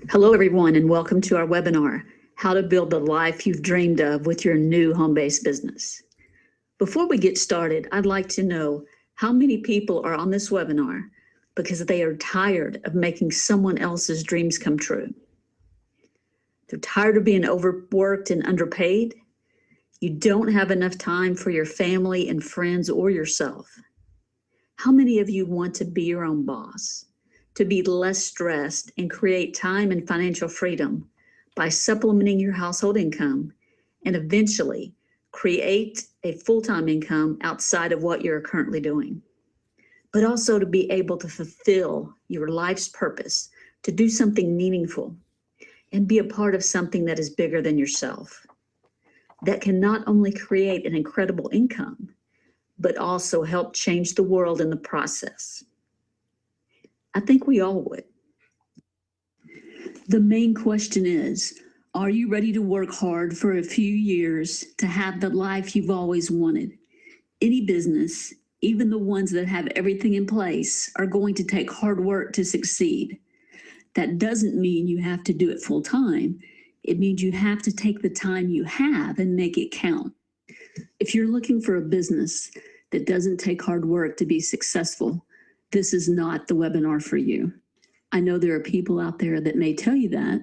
Hello, everyone, and welcome to our webinar, How to Build the Life You've Dreamed of with Your New Home-Based Business. Before we get started, I'd like to know how many people are on this webinar because they are tired of making someone else's dreams come true. They're tired of being overworked and underpaid. You don't have enough time for your family and friends or yourself. How many of you want to be your own boss, to be less stressed and create time and financial freedom by supplementing your household income and eventually create a full-time income outside of what you're currently doing? But also to be able to fulfill your life's purpose, to do something meaningful and be a part of something that is bigger than yourself, that can not only create an incredible income, but also help change the world in the process. I think we all would. The main question is, are you ready to work hard for a few years to have the life you've always wanted? Any business, even the ones that have everything in place, are going to take hard work to succeed. That doesn't mean you have to do it full time. It means you have to take the time you have and make it count. If you're looking for a business that doesn't take hard work to be successful, this is not the webinar for you. I know there are people out there that may tell you that,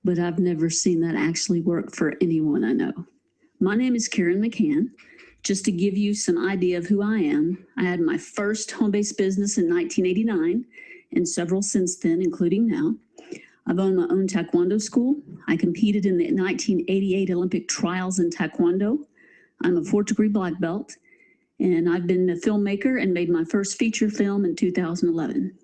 but I've never seen that actually work for anyone I know. My name is Karen McCann. Just to give you some idea of who I am, I had my first home-based business in 1989 and several since then, including now. I've owned my own Taekwondo school. I competed in the 1988 Olympic trials in Taekwondo. I'm a 4th-degree black belt, and I've been a filmmaker and made my first feature film in 2011.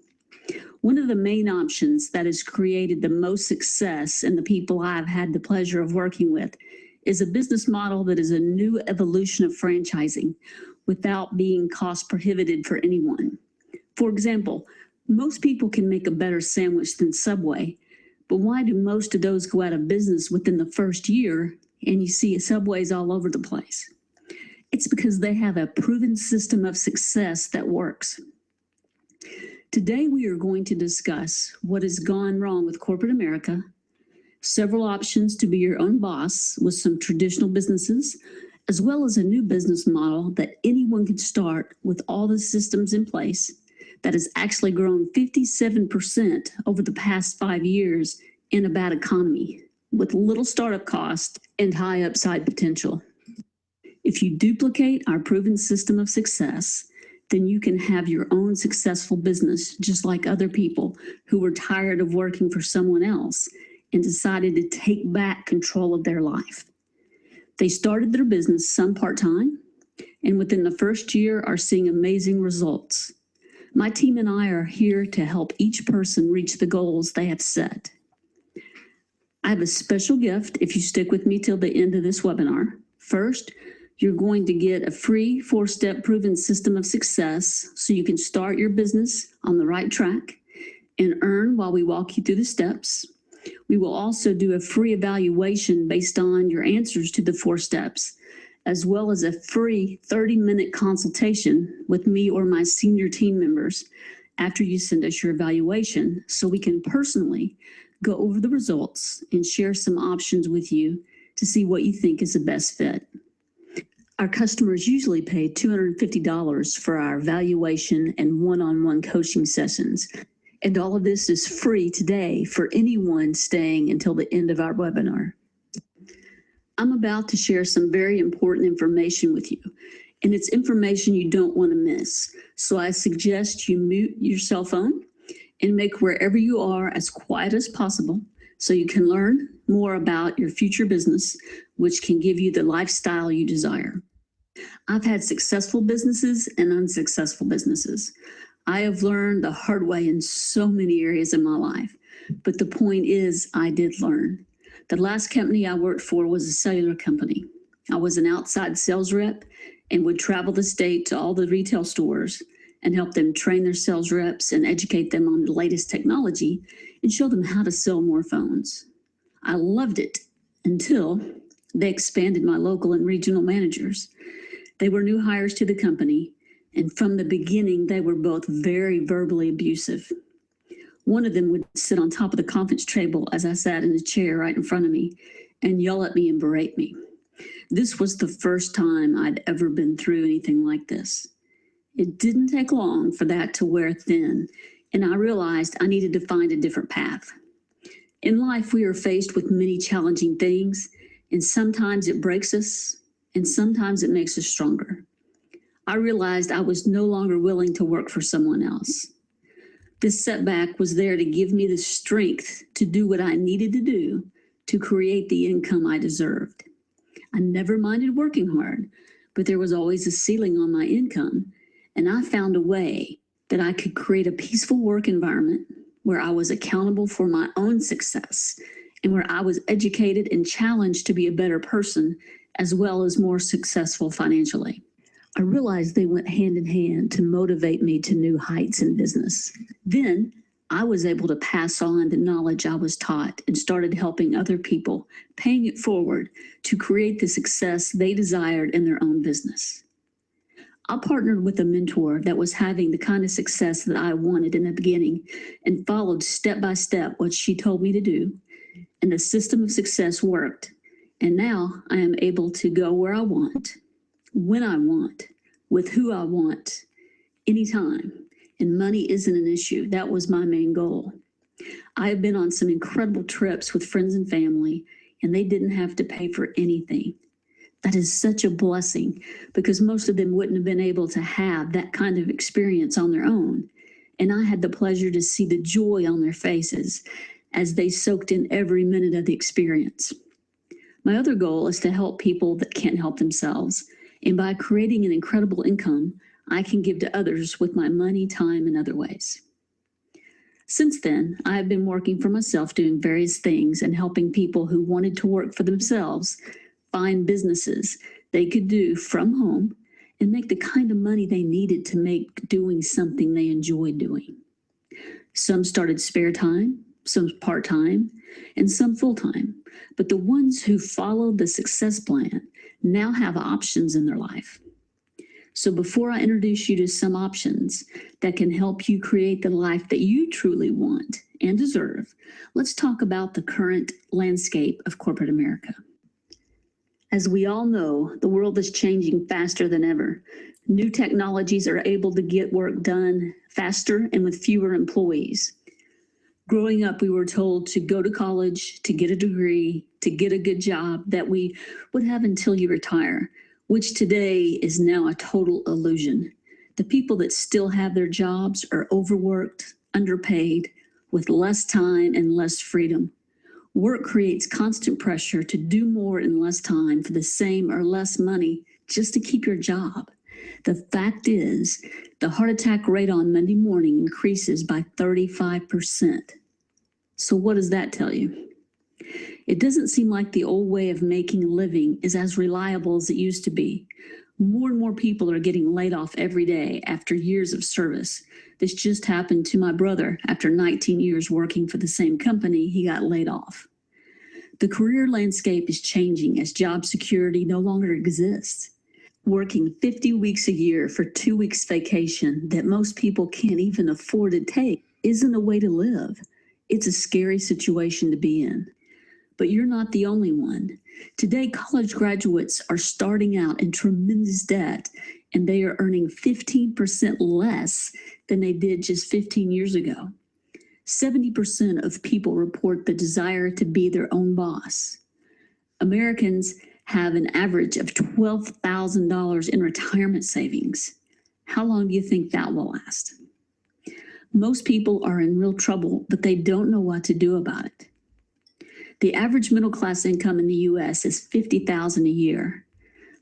One of the main options that has created the most success in the people I've had the pleasure of working with is a business model that is a new evolution of franchising without being cost prohibitive for anyone. For example, most people can make a better sandwich than Subway, but why do most of those go out of business within the first year and you see Subways all over the place? It's because they have a proven system of success that works. Today, we are going to discuss what has gone wrong with corporate America, several options to be your own boss with some traditional businesses, as well as a new business model that anyone can start with all the systems in place that has actually grown 57% over the past 5 years in a bad economy with little startup cost and high upside potential. If you duplicate our proven system of success, then you can have your own successful business just like other people who were tired of working for someone else and decided to take back control of their life. They started their business some part-time and within the first year are seeing amazing results. My team and I are here to help each person reach the goals they have set. I have a special gift if you stick with me till the end of this webinar. First, you're going to get a free 4-step proven system of success so you can start your business on the right track and earn while we walk you through the steps. We will also do a free evaluation based on your answers to the 4 steps, as well as a free 30-minute consultation with me or my senior team members after you send us your evaluation so we can personally go over the results and share some options with you to see what you think is the best fit. Our customers usually pay $250 for our evaluation and one-on-one coaching sessions. And all of this is free today for anyone staying until the end of our webinar. I'm about to share some very important information with you, and it's information you don't want to miss. So I suggest you mute your cell phone and make wherever you are as quiet as possible so you can learn more about your future business, which can give you the lifestyle you desire. I've had successful businesses and unsuccessful businesses. I have learned the hard way in so many areas of my life, but the point is I did learn. The last company I worked for was a cellular company. I was an outside sales rep and would travel the state to all the retail stores and help them train their sales reps and educate them on the latest technology and show them how to sell more phones. I loved it until they expanded my local and regional managers. They were new hires to the company, and from the beginning, they were both very verbally abusive. One of them would sit on top of the conference table as I sat in a chair right in front of me and yell at me and berate me. This was the first time I'd ever been through anything like this. It didn't take long for that to wear thin, and I realized I needed to find a different path. In life, we are faced with many challenging things, and sometimes it breaks us, and sometimes it makes us stronger. I realized I was no longer willing to work for someone else. This setback was there to give me the strength to do what I needed to do to create the income I deserved. I never minded working hard, but there was always a ceiling on my income, and I found a way that I could create a peaceful work environment where I was accountable for my own success and where I was educated and challenged to be a better person as well as more successful financially. I realized they went hand in hand to motivate me to new heights in business. Then I was able to pass on the knowledge I was taught and started helping other people, paying it forward to create the success they desired in their own business. I partnered with a mentor that was having the kind of success that I wanted in the beginning and followed step by step what she told me to do, and the system of success worked. And now I am able to go where I want, when I want, with who I want, anytime. And money isn't an issue. That was my main goal. I have been on some incredible trips with friends and family, and they didn't have to pay for anything. That is such a blessing because most of them wouldn't have been able to have that kind of experience on their own. And I had the pleasure to see the joy on their faces as they soaked in every minute of the experience. My other goal is to help people that can't help themselves. And by creating an incredible income, I can give to others with my money, time, and other ways. Since then, I have been working for myself doing various things and helping people who wanted to work for themselves find businesses they could do from home and make the kind of money they needed to make doing something they enjoyed doing. Some started spare time, some part-time, and some full-time. But the ones who followed the success plan now have options in their life. So before I introduce you to some options that can help you create the life that you truly want and deserve, let's talk about the current landscape of corporate America. As we all know, the world is changing faster than ever. New technologies are able to get work done faster and with fewer employees. Growing up, we were told to go to college, to get a degree, to get a good job that we would have until you retire, which today is now a total illusion. The people that still have their jobs are overworked, underpaid, with less time and less freedom. Work creates constant pressure to do more in less time for the same or less money just to keep your job. The fact is, the heart attack rate on Monday morning increases by 35%. So what does that tell you? It doesn't seem like the old way of making a living is as reliable as it used to be. More and more people are getting laid off every day after years of service. This just happened to my brother. After 19 years working for the same company, he got laid off. The career landscape is changing as job security no longer exists. Working 50 weeks a year for 2 weeks vacation that most people can't even afford to take isn't a way to live. It's a scary situation to be in. But you're not the only one. Today, college graduates are starting out in tremendous debt, and they are earning 15% less than they did just 15 years ago. 70% of people report the desire to be their own boss. Americans have an average of $12,000 in retirement savings. How long do you think that will last? Most people are in real trouble, but they don't know what to do about it. The average middle class income in the U.S. is $50,000 a year.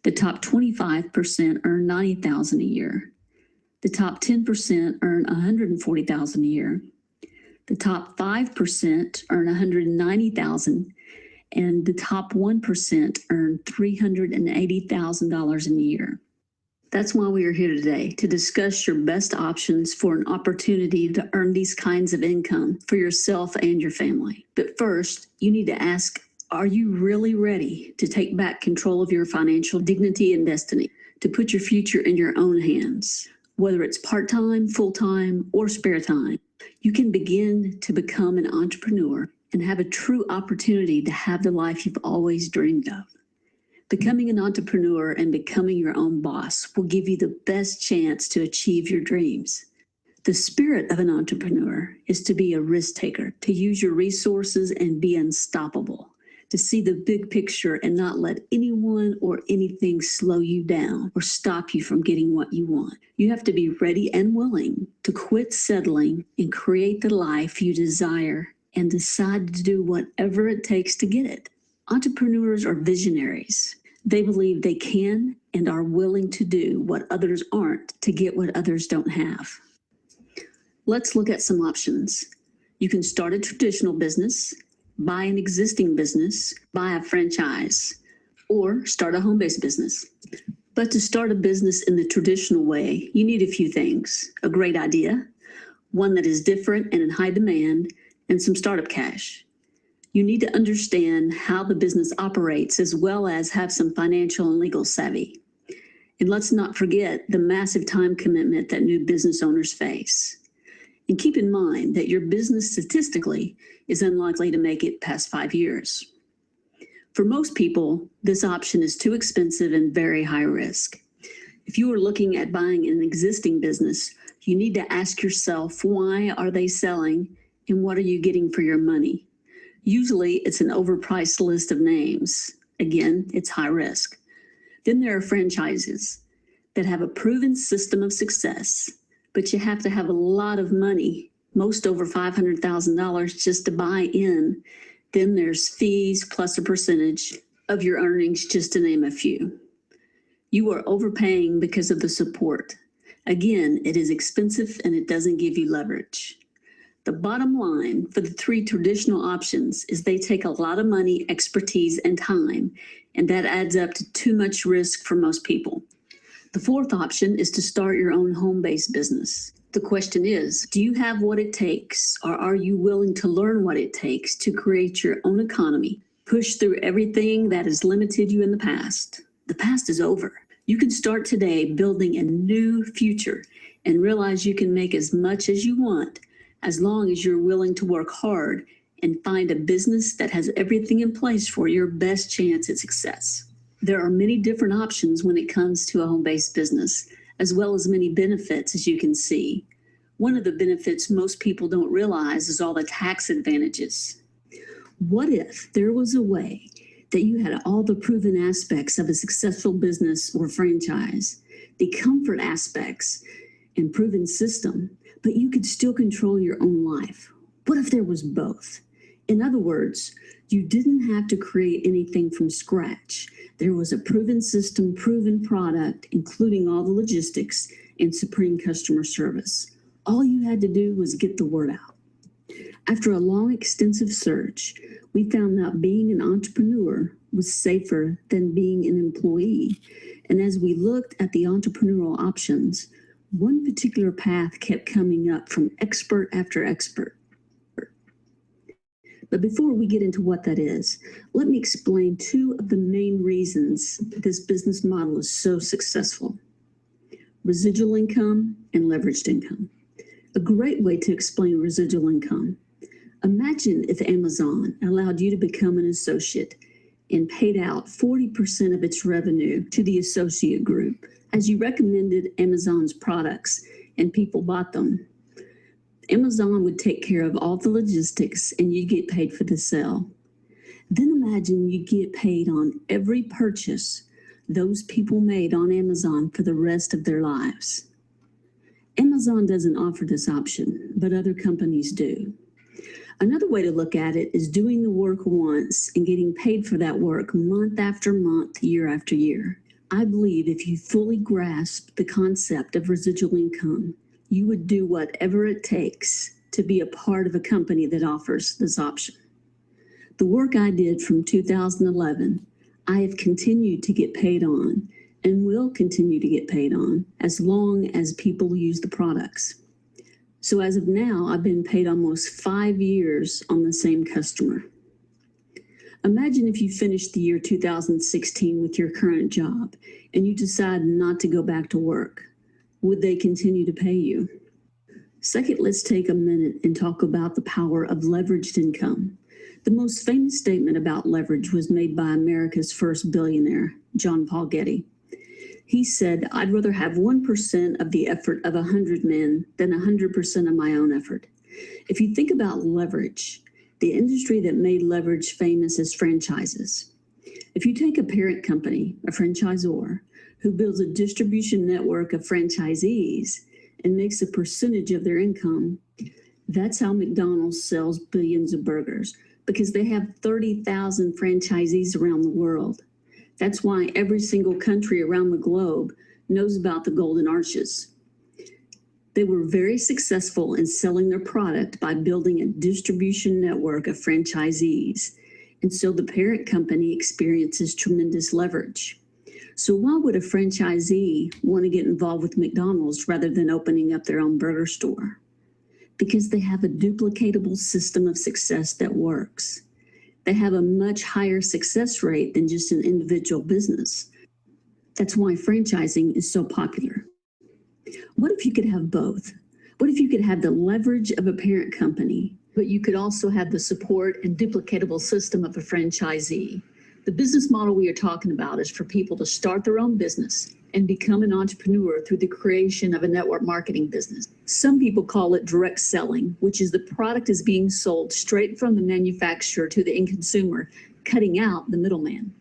The top 25% earn $90,000 a year. The top 10% earn $140,000 a year. The top 5% earn $190,000, and the top 1% earn $380,000 in a year. That's why we are here today, to discuss your best options for an opportunity to earn these kinds of income for yourself and your family. But first, you need to ask, are you really ready to take back control of your financial dignity and destiny, to put your future in your own hands, whether it's part-time, full-time, or spare time? You can begin to become an entrepreneur and have a true opportunity to have the life you've always dreamed of. Becoming an entrepreneur and becoming your own boss will give you the best chance to achieve your dreams. The spirit of an entrepreneur is to be a risk taker, to use your resources and be unstoppable, to see the big picture and not let anyone or anything slow you down or stop you from getting what you want. You have to be ready and willing to quit settling and create the life you desire and decide to do whatever it takes to get it. Entrepreneurs are visionaries. They believe they can and are willing to do what others aren't to get what others don't have. Let's look at some options. You can start a traditional business, buy an existing business, buy a franchise, or start a home-based business. But to start a business in the traditional way, you need a few things: a great idea, one that is different and in high demand, and some startup cash. You need to understand how the business operates as well as have some financial and legal savvy. And let's not forget the massive time commitment that new business owners face. And keep in mind that your business statistically is unlikely to make it past 5 years. For most people, this option is too expensive and very high risk. If you are looking at buying an existing business, you need to ask yourself, why are they selling and what are you getting for your money? Usually it's an overpriced list of names. Again, it's high risk. Then there are franchises that have a proven system of success, but you have to have a lot of money, most over $500,000 just to buy in. Then there's fees plus a percentage of your earnings, just to name a few. You are overpaying because of the support. Again, it is expensive and it doesn't give you leverage. The bottom line for the 3 traditional options is they take a lot of money, expertise, and time, and that adds up to too much risk for most people. The 4th option is to start your own home-based business. The question is, do you have what it takes, or are you willing to learn what it takes to create your own economy, push through everything that has limited you in the past? The past is over. You can start today building a new future and realize you can make as much as you want as long as you're willing to work hard and find a business that has everything in place for your best chance at success. There are many different options when it comes to a home-based business, as well as many benefits, as you can see. One of the benefits most people don't realize is all the tax advantages. What if there was a way that you had all the proven aspects of a successful business or franchise, the comfort aspects and proven system, but you could still control your own life? What if there was both? In other words, you didn't have to create anything from scratch. There was a proven system, proven product, including all the logistics and supreme customer service. All you had to do was get the word out. After a long, extensive search, we found that being an entrepreneur was safer than being an employee. And as we looked at the entrepreneurial options, one particular path kept coming up from expert after expert. But before we get into what that is, let me explain 2 of the main reasons this business model is so successful: residual income and leveraged income. A great way to explain residual income: imagine if Amazon allowed you to become an associate and paid out 40% of its revenue to the associate group as you recommended Amazon's products and people bought them. Amazon would take care of all the logistics and you get paid for the sale. Then imagine you get paid on every purchase those people made on Amazon for the rest of their lives. Amazon doesn't offer this option, but other companies do. Another way to look at it is doing the work once and getting paid for that work month after month, year after year. I believe if you fully grasp the concept of residual income, you would do whatever it takes to be a part of a company that offers this option. The work I did from 2011, I have continued to get paid on and will continue to get paid on as long as people use the products. So as of now, I've been paid almost 5 years on the same customer. Imagine if you finished the year 2016 with your current job and you decide not to go back to work. Would they continue to pay you? Second, let's take a minute and talk about the power of leveraged income. The most famous statement about leverage was made by America's first billionaire, John Paul Getty. He said, "I'd rather have 1% of the effort of 100 men than 100% of my own effort." If you think about leverage, the industry that made leverage famous is franchises. If you take a parent company, a franchisor, who builds a distribution network of franchisees and makes a percentage of their income, that's how McDonald's sells billions of burgers, because they have 30,000 franchisees around the world. That's why every single country around the globe knows about the Golden Arches. They were very successful in selling their product by building a distribution network of franchisees. And so the parent company experiences tremendous leverage. So why would a franchisee want to get involved with McDonald's rather than opening up their own burger store? Because they have a duplicatable system of success that works. They have a much higher success rate than just an individual business. That's why franchising is so popular. What if you could have both? What if you could have the leverage of a parent company, but you could also have the support and duplicatable system of a franchisee? The business model we are talking about is for people to start their own business and become an entrepreneur through the creation of a network marketing business. Some people call it direct selling, which is the product is being sold straight from the manufacturer to the end consumer, cutting out the middleman.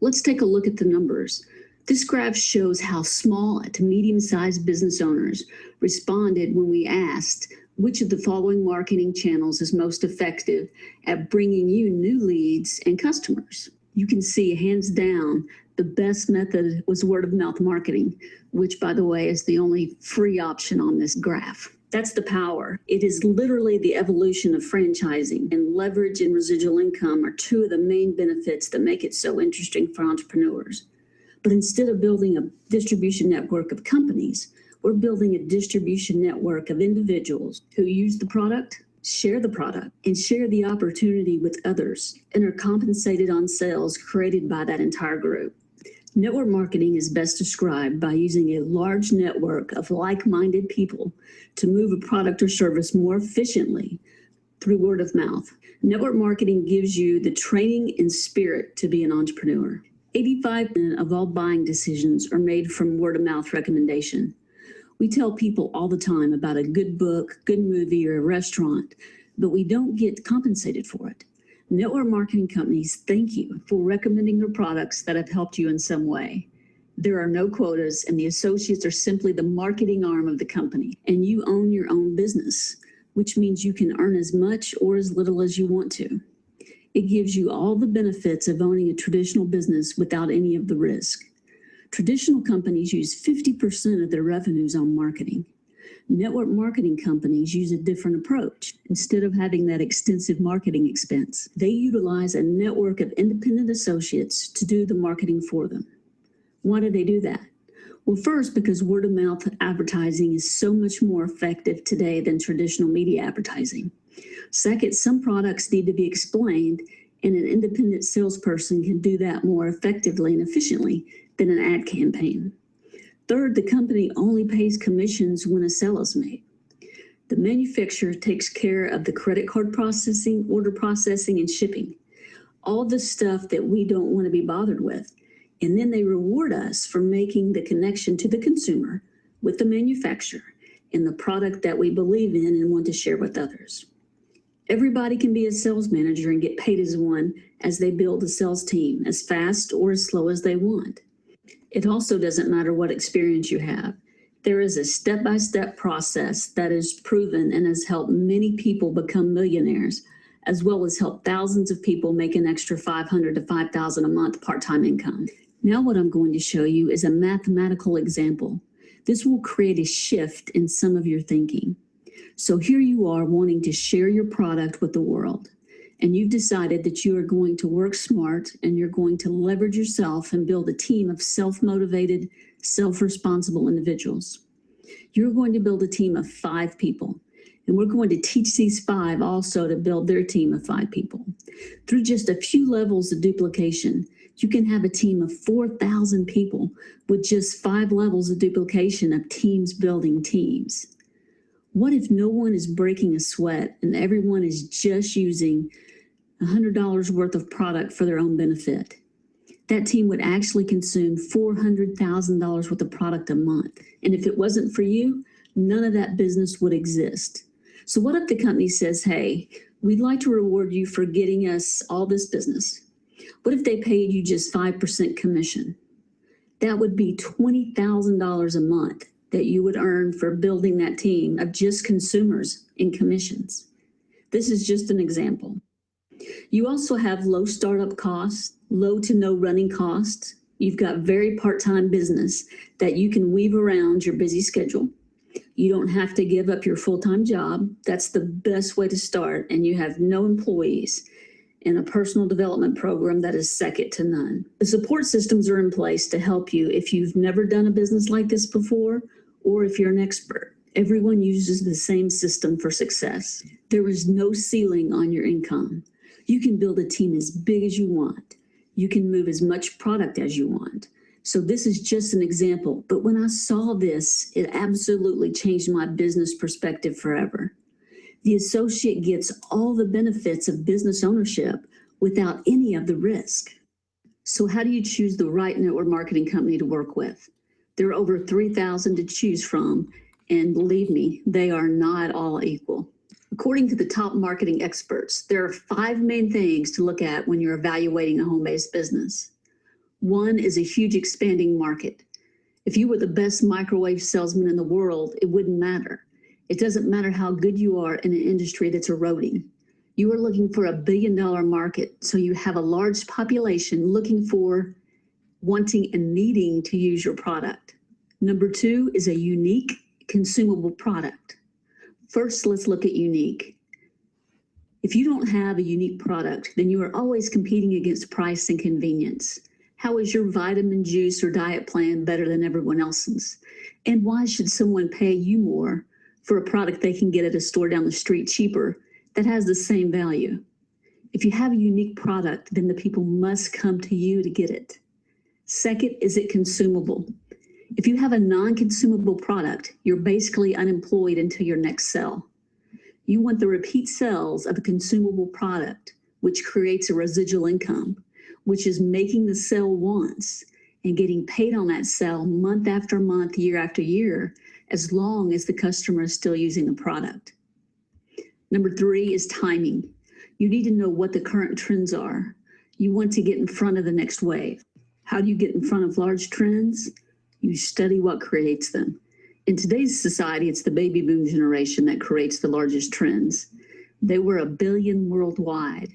Let's take a look at the numbers. This graph shows how small to medium-sized business owners responded when we asked which of the following marketing channels is most effective at bringing you new leads and customers. You can see hands down the best method was word of mouth marketing, which, by the way, is the only free option on this graph. That's the power. It is literally the evolution of franchising, and leverage and residual income are two of the main benefits that make it so interesting for entrepreneurs. But instead of building a distribution network of companies, we're building a distribution network of individuals who use the product, share the product, and share the opportunity with others, and are compensated on sales created by that entire group. Network marketing is best described by using a large network of like-minded people to move a product or service more efficiently through word of mouth. Network marketing gives you the training and spirit to be an entrepreneur. 85% of all buying decisions are made from word of mouth recommendation. We tell people all the time about a good book, good movie, or a restaurant, but we don't get compensated for it. Network marketing companies thank you for recommending their products that have helped you in some way. There are no quotas, and the associates are simply the marketing arm of the company, and you own your own business, which means you can earn as much or as little as you want to. It gives you all the benefits of owning a traditional business without any of the risk. Traditional companies use 50% of their revenues on marketing. Network marketing companies use a different approach. Instead of having that extensive marketing expense, they utilize a network of independent associates to do the marketing for them. Why do they do that? Well, first, because word of mouth advertising is so much more effective today than traditional media advertising. Second, some products need to be explained, and an independent salesperson can do that more effectively and efficiently than an ad campaign. Third, the company only pays commissions when a sale is made. The manufacturer takes care of the credit card processing, order processing, and shipping. All the stuff that we don't want to be bothered with. And then they reward us for making the connection to the consumer with the manufacturer and the product that we believe in and want to share with others. Everybody can be a sales manager and get paid as one as they build a sales team as fast or as slow as they want. It also doesn't matter what experience you have. There is a step-by-step process that is proven and has helped many people become millionaires, as well as help thousands of people make an extra $500 to $5,000 a month part-time income. Now what I'm going to show you is a mathematical example. This will create a shift in some of your thinking. So here you are wanting to share your product with the world, and you've decided that you are going to work smart and you're going to leverage yourself and build a team of self-motivated, self-responsible individuals. You're going to build a team of 5 people, and we're going to teach these 5 also to build their team of 5 people. Through just a few levels of duplication, you can have a team of 4,000 people with just 5 levels of duplication of teams building teams. What if no one is breaking a sweat and everyone is just using $100 worth of product for their own benefit? That team would actually consume $400,000 worth of product a month. And if it wasn't for you, none of that business would exist. So what if the company says, hey, we'd like to reward you for getting us all this business? What if they paid you just 5% commission? That would be $20,000 a month that you would earn for building that team of just consumers in commissions. This is just an example. You also have low startup costs, low to no running costs. You've got very part-time business that you can weave around your busy schedule. You don't have to give up your full-time job. That's the best way to start, and you have no employees and a personal development program that is second to none. The support systems are in place to help you if you've never done a business like this before, or if you're an expert. Everyone uses the same system for success. There is no ceiling on your income. You can build a team as big as you want. You can move as much product as you want. So this is just an example, but when I saw this, it absolutely changed my business perspective forever. The associate gets all the benefits of business ownership without any of the risk. So how do you choose the right network marketing company to work with? There are over 3,000 to choose from, and believe me, they are not all equal. According to the top marketing experts, there are 5 main things to look at when you're evaluating a home-based business. 1 is a huge expanding market. If you were the best microwave salesman in the world, it wouldn't matter. It doesn't matter how good you are in an industry that's eroding. You are looking for $1 billion market, so you have a large population looking for, wanting, and needing to use your product. Number 2 is a unique, consumable product. First, let's look at unique. If you don't have a unique product, then you are always competing against price and convenience. How is your vitamin juice or diet plan better than everyone else's? And why should someone pay you more for a product they can get at a store down the street cheaper that has the same value? If you have a unique product, then the people must come to you to get it. Second, is it consumable? If you have a non-consumable product, you're basically unemployed until your next sale. You want the repeat sales of a consumable product, which creates a residual income, which is making the sale once and getting paid on that sale month after month, year after year, as long as the customer is still using the product. Number 3 is timing. You need to know what the current trends are. You want to get in front of the next wave. How do you get in front of large trends? You study what creates them. In today's society, it's the baby boom generation that creates the largest trends. They were 1 billion worldwide.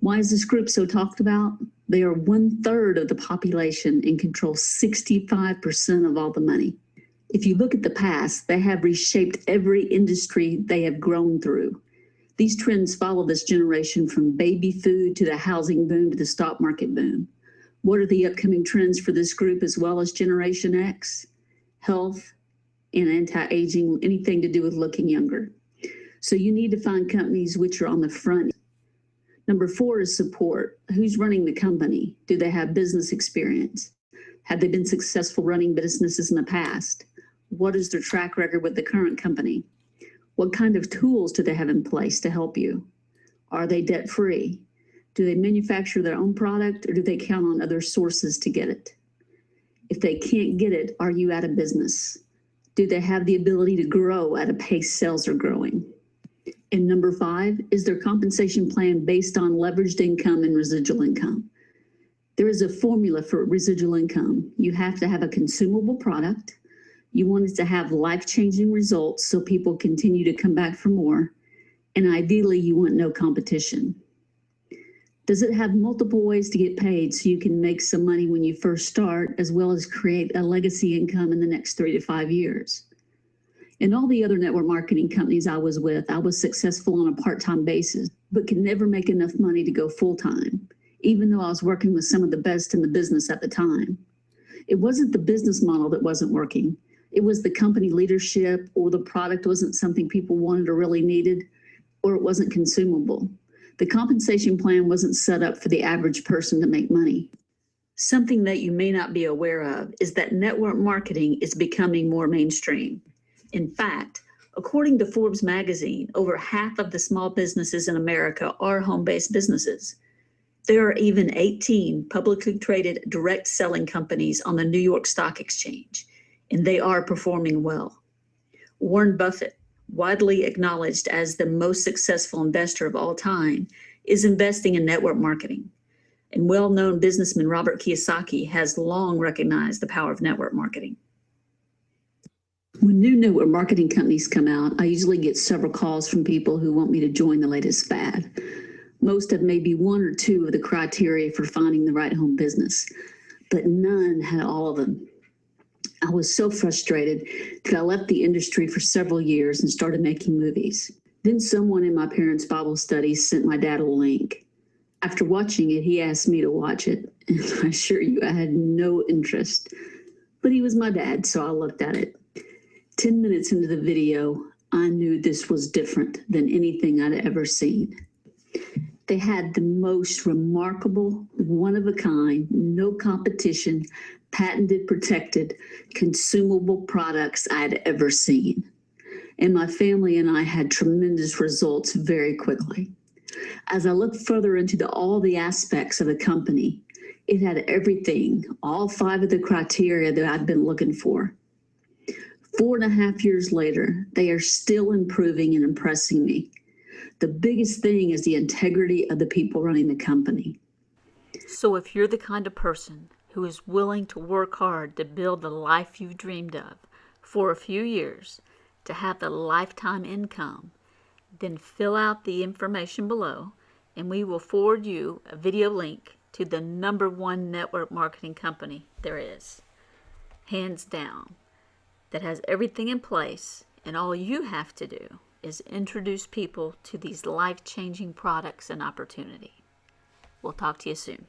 Why is this group so talked about? They are 1/3 of the population and control 65% of all the money. If you look at the past, they have reshaped every industry they have grown through. These trends follow this generation from baby food to the housing boom to the stock market boom. What are the upcoming trends for this group as well as Generation X? Health and anti-aging, anything to do with looking younger. So you need to find companies which are on the front. Number 4 is support. Who's running the company? Do they have business experience? Have they been successful running businesses in the past? What is their track record with the current company? What kind of tools do they have in place to help you? Are they debt-free? Do they manufacture their own product, or do they count on other sources to get it? If they can't get it, are you out of business? Do they have the ability to grow at a pace sales are growing? And number 5, is their compensation plan based on leveraged income and residual income? There is a formula for residual income. You have to have a consumable product. You want it to have life-changing results so people continue to come back for more. And ideally, you want no competition. Does it have multiple ways to get paid so you can make some money when you first start, as well as create a legacy income in the next 3 to 5 years? In all the other network marketing companies I was with, I was successful on a part-time basis, but could never make enough money to go full-time, even though I was working with some of the best in the business at the time. It wasn't the business model that wasn't working. It was the company leadership, or the product wasn't something people wanted or really needed, or it wasn't consumable. The compensation plan wasn't set up for the average person to make money. Something that you may not be aware of is that network marketing is becoming more mainstream. In fact, According to Forbes magazine, over half of the small businesses in America are home-based businesses. There are even 18 publicly traded direct selling companies on the New York Stock Exchange, and they are performing well. Warren Buffett, widely acknowledged as the most successful investor of all time, is investing in network marketing. And well-known businessman Robert Kiyosaki has long recognized the power of network marketing. When new network marketing companies come out, I usually get several calls from people who want me to join the latest fad. Most have maybe one or two of the criteria for finding the right home business, but none had all of them. I was so frustrated that I left the industry for several years and started making movies. Then someone in my parents' Bible study sent my dad a link. After watching it, he asked me to watch it, and I assure you I had no interest. But he was my dad, so I looked at it. 10 minutes into the video, I knew this was different than anything I'd ever seen. They had the most remarkable, one-of-a-kind, no competition, patented, protected, consumable products I'd ever seen. And my family and I had tremendous results very quickly. As I looked further into all the aspects of the company, it had everything, all 5 of the criteria that I'd been looking for. 4.5 years later, they are still improving and impressing me. The biggest thing is the integrity of the people running the company. So if you're the kind of person who is willing to work hard to build the life you've dreamed of for a few years, to have the lifetime income, then fill out the information below and we will forward you a video link to the #1 network marketing company there is, hands down, that has everything in place, and all you have to do is introduce people to these life-changing products and opportunity. We'll talk to you soon.